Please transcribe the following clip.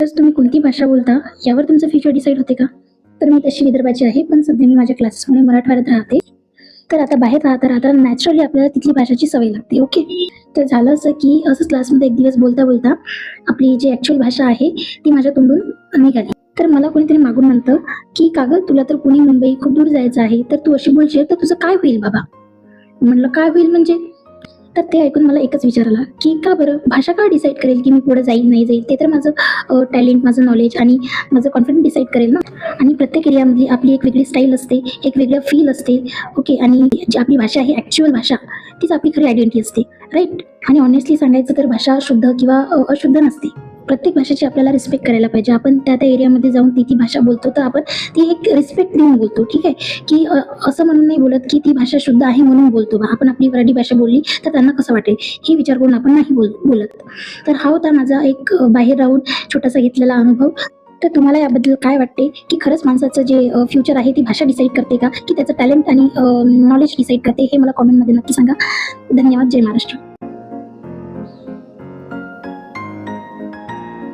तर तुम्ही कोणती भाषा बोलता यावर तुमचं फ्युचर डिसाईड होते का? तर मी तशी विदर्भाची आहे, पण सध्या मी माझ्या क्लासेसमुळे मराठवाड्यात राहते. तर आता बाहेर राहता नॅचरली आपल्याला तिथली भाषेची सवय लागते. ओके. तर झालं असं की असंच क्लासमध्ये एक दिवस बोलता बोलता आपली जी ॲक्च्युअल भाषा आहे ती माझ्या तोंडून निघाली. तर मला कोणीतरी मागून म्हणतं की "का गं, तुला तर पुणे मुंबई खूप दूर जायचं आहे, तर तू अशी बोलशील तर तुझं काय होईल बाबा?" म्हणलं "काय होईल म्हणजे?" तर ते ऐकून मला एकच विचार आला की का बरं, भाषा का डिसाईड करेल की मी पुढे जाईल नाही जाईल? ते तर माझं टॅलेंट, माझं नॉलेज आणि माझं कॉन्फिडन्स डिसाईड करेल ना. आणि प्रत्येक एरियामधली आपली एक वेगळी स्टाईल असते, एक वेगळं फील असते. ओके. आणि जी आपली भाषा आहे, ॲक्च्युअल भाषा, तीच आपली खरी आयडेंटिटी असते, राईट. आणि ऑनेस्टली सांगायचं तर भाषा शुद्ध किंवा अशुद्ध नसते. प्रत्येक भाषेची आपल्याला रिस्पेक्ट करायला पाहिजे. आपण त्या एरियामध्ये जाऊन ती भाषा बोलतो तर आपण ती एक रिस्पेक्ट देऊन बोलतो, ठीक आहे. की असं म्हणून नाही बोलत की ती भाषा शुद्ध आहे म्हणून बोलतो बा. आपण आपली मराठी भाषा बोलली तर त्यांना कसं वाटेल हे विचार करून आपण नाही बोलत. तर हा होता माझा एक बाहेर राहून छोटासा घेतलेला अनुभव. तर तुम्हाला याबद्दल काय वाटते की खरंच माणसाचं जे फ्युचर आहे ती भाषा डिसाईड करते का, की त्याचं टॅलेंट आणि नॉलेज डिसाईड करते? हे मला कॉमेंटमध्ये नक्की सांगा. धन्यवाद. जय महाराष्ट्र.